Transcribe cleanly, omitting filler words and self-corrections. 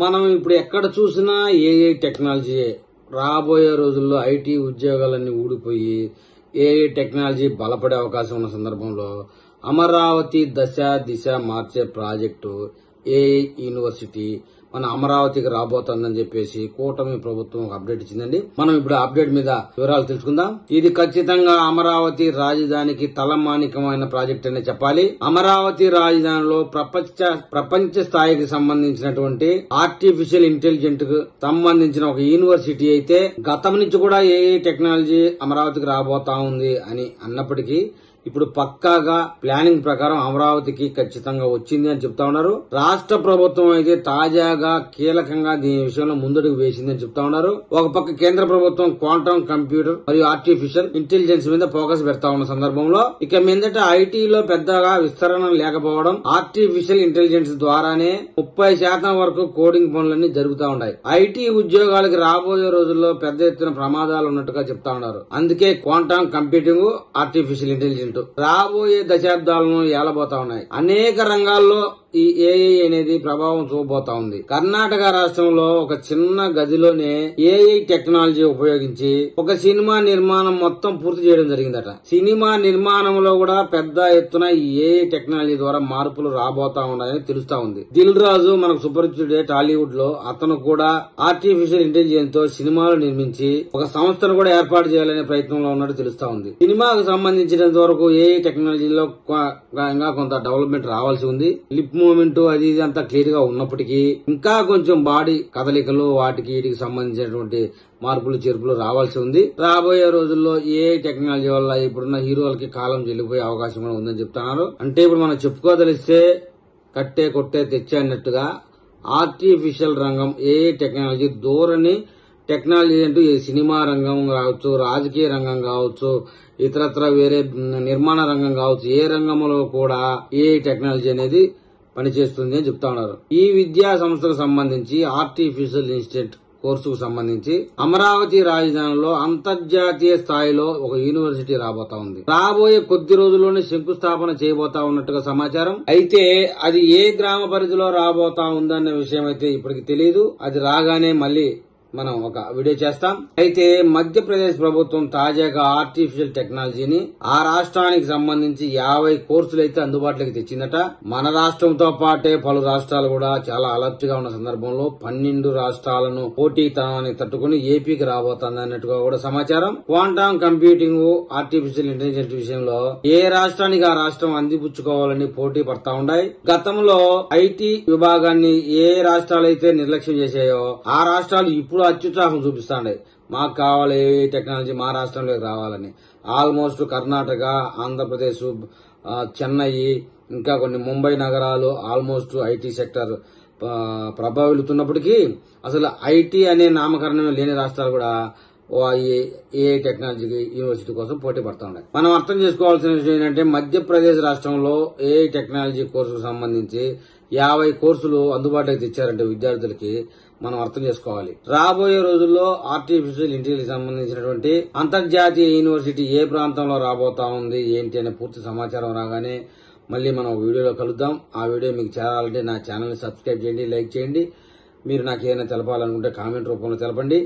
మనం ఇప్పుడు ఎక్కడ చూసినా ఏఐ టెక్నాలజీ రాబోయే రోజుల్లో ఐటీ ఉద్యోగాలన్నీ ఊడిపోయి ఏఐ టెక్నాలజీ బలపడే అవకాశం ఉన్న సందర్భంలో అమరావతి దశ దిశ మార్చే ప్రాజెక్టు ఏఐ యూనివర్సిటీ మన అమరావతికి రాబోతోందని చెప్పేసి కూటమి ప్రభుత్వం ఒక అప్డేట్ ఇచ్చిందండి. మనం ఇప్పుడు అప్డేట్ మీద వివరాలు తెలుసుకుందాం. ఇది ఖచ్చితంగా అమరావతి రాజధానికి తలమానికమైన ప్రాజెక్ట్ అనే చెప్పాలి. అమరావతి రాజధానిలో ప్రపంచ స్థాయికి సంబంధించినటువంటి ఆర్టిఫిషియల్ ఇంటెలిజెంట్ కు సంబంధించిన ఒక యూనివర్సిటీ అయితే గతం నుంచి కూడా ఏఐ టెక్నాలజీ అమరావతికి రాబోతా ఉంది అని అన్నప్పటికీ ఇప్పుడు పక్కాగా ప్లానింగ్ ప్రకారం అమరావతికి ఖచ్చితంగా వచ్చింది అని చెప్తా ఉన్నారు. రాష్ట్ర ప్రభుత్వం అయితే తాజాగా కీలకంగా దీని విషయంలో ముందడుగు వేసిందని చెప్తా ఉన్నారు. ఒక పక్క కేంద్ర ప్రభుత్వం క్వాంటమ్ కంప్యూటర్ మరియు ఆర్టిఫిషియల్ ఇంటెలిజెన్స్ మీద ఫోకస్ పెడతా ఉన్న సందర్భంలో ఇక మీదట ఐటీలో పెద్దగా విస్తరణ లేకపోవడం, ఆర్టిఫిషియల్ ఇంటెలిజెన్స్ ద్వారానే 30% వరకు కోడింగ్ పనులన్నీ జరుగుతూ ఉన్నాయి. ఐటీ ఉద్యోగాలకు రాబోయే రోజుల్లో పెద్ద ఎత్తున ప్రమాదాలు ఉన్నట్టుగా చెప్తా ఉన్నారు. అందుకే క్వాంటమ్ కంప్యూటింగ్, ఆర్టిఫిషియల్ ఇంటెలిజెన్స్ రాబోయే దశాబ్దాలను ఏలబోతా ఉన్నాయి. అనేక రంగాల్లో ఈ ఏఐ అనేది ప్రభావం చూపబోతా ఉంది. కర్ణాటక రాష్ట్రంలో ఒక చిన్న గదిలోనే ఏఐ టెక్నాలజీ ఉపయోగించి ఒక సినిమా నిర్మాణం మొత్తం పూర్తి చేయడం జరిగిందట. సినిమా నిర్మాణంలో కూడా పెద్ద ఎత్తున ఈ ఏఐ టెక్నాలజీ ద్వారా మార్పులు రాబోతా ఉన్నాయని తెలుస్తా ఉంది. దిల్ రాజు మనకు సుపరిచితుడే టాలీవుడ్ లో, అతను కూడా ఆర్టిఫిషియల్ ఇంటెలిజెన్స్ తో సినిమాలు నిర్మించి ఒక సంస్థను కూడా ఏర్పాటు చేయాలనే ప్రయత్నంలో ఉన్నట్టు తెలుస్తా ఉంది. సినిమాకు సంబంధించినంత వరకు ఏఐ టెక్నాలజీలో కొంత డెవలప్మెంట్ రావాల్సి ఉంది. లిప్ మూవ్మెంట్ అది ఇది అంతా క్లియర్ గా ఉన్నప్పటికీ ఇంకా కొంచెం బాడీ కదలికలు వాటికి వీటికి సంబంధించినటువంటి మార్పులు చేర్పులు రావాల్సి ఉంది. రాబోయే రోజుల్లో ఏఐ టెక్నాలజీ వల్ల ఇప్పుడున్న హీరోలకి కాలం చెల్లిపోయే అవకాశం కూడా ఉందని చెప్తున్నారు. అంటే ఇప్పుడు మనం చెప్పుకోదలిస్తే కట్టే కొట్టే తెచ్చే అన్నట్టుగా ఆర్టిఫిషియల్ రంగం ఏఐ టెక్నాలజీ ధోరణి టెక్నాలజీ అంటూ సినిమా రంగం కావచ్చు, రాజకీయ రంగం కావచ్చు, ఇతరత్ర వేరే నిర్మాణ రంగం కావచ్చు, ఏ రంగంలో కూడా ఏఐ టెక్నాలజీ అనేది పనిచేస్తుంది అని చెప్తా ఉన్నారు. ఈ విద్యా సంస్థకు సంబంధించి ఆర్టిఫిషియల్ ఇన్స్టిట్యూట్ కోర్సుకు సంబంధించి అమరావతి రాజధానిలో అంతర్జాతీయ స్థాయిలో ఒక యూనివర్సిటీ రాబోతా ఉంది. రాబోయే కొద్ది రోజుల్లోనే శంకుస్థాపన చేయబోతా ఉన్నట్టుగా సమాచారం. అయితే అది ఏ గ్రామ పరిధిలో రాబోతా ఉందన్న విషయం అయితే ఇప్పటికి తెలియదు. అది రాగానే మళ్ళీ మనం ఒక వీడియో చేస్తాం. అయితే మధ్యప్రదేశ్ ప్రభుత్వం తాజాగా ఆర్టిఫిషియల్ టెక్నాలజీని ఆ రాష్ట్రానికి సంబంధించి 50 కోర్సులు అయితే అందుబాటులోకి తెచ్చిందట. మన రాష్ట్రంతో పాటే పలు రాష్ట్రాలు కూడా చాలా అలర్ట్ గా ఉన్న సందర్భంలో 12 రాష్ట్రాలను పోటీతనాన్ని తట్టుకుని ఏపీకి రాబోతుంది అన్నట్టుగా కూడా సమాచారం. క్వాంటమ్ కంప్యూటింగ్, ఆర్టిఫిషియల్ ఇంటెలిజెన్స్ విషయంలో ఏ రాష్ట్రానికి ఆ రాష్ట్రం అందిపుచ్చుకోవాలని పోటీ పడతా ఉన్నాయి. గతంలో ఐటీ విభాగాన్ని ఏ రాష్ట్రాలైతే నిర్లక్ష్యం చేశాయో ఆ రాష్ట్రాలు ఇప్పుడు అత్యుత్సాహం చూపిస్తాండే. మాకు కావాలి ఏ టెక్నాలజీ మా రాష్ట్రంలోకి రావాలని. ఆల్మోస్ట్ కర్ణాటక, ఆంధ్రప్రదేశ్, చెన్నై, ఇంకా కొన్ని ముంబై నగరాలు ఆల్మోస్ట్ ఐటీ సెక్టర్ ప్రభావితున్నప్పటికీ అసలు ఐటీ అనే నామకరణం లేని రాష్ట్రాలు కూడా ఏఐ టెక్నాలజీ యూనివర్సిటీ కోసం పోటీ పడతా ఉన్నాయి. మనం అర్థం చేసుకోవాల్సిన విషయం ఏంటంటే మధ్యప్రదేశ్ రాష్ట్రంలో ఏఐ టెక్నాలజీ కోర్సుకు సంబంధించి 50 కోర్సులు అందుబాటులోకి తెచ్చారంటే విద్యార్థులకి మనం అర్థం చేసుకోవాలి. రాబోయే రోజుల్లో ఆర్టిఫిషియల్ ఇంటెలిజెన్స్ సంబంధించినటువంటి అంతర్జాతీయ యూనివర్సిటీ ఏ ప్రాంతంలో రాబోతా ఉంది ఏంటి అనే పూర్తి సమాచారం రాగానే మళ్ళీ మనం వీడియోలో కలుద్దాం. ఆ వీడియో మీకు చేరాలంటే నా ఛానల్ ని సబ్స్క్రైబ్ చేయండి, లైక్ చేయండి. మీరు నాకు ఏదైనా తెలపాలనుకుంటే కామెంట్ రూపంలో తెలపండి.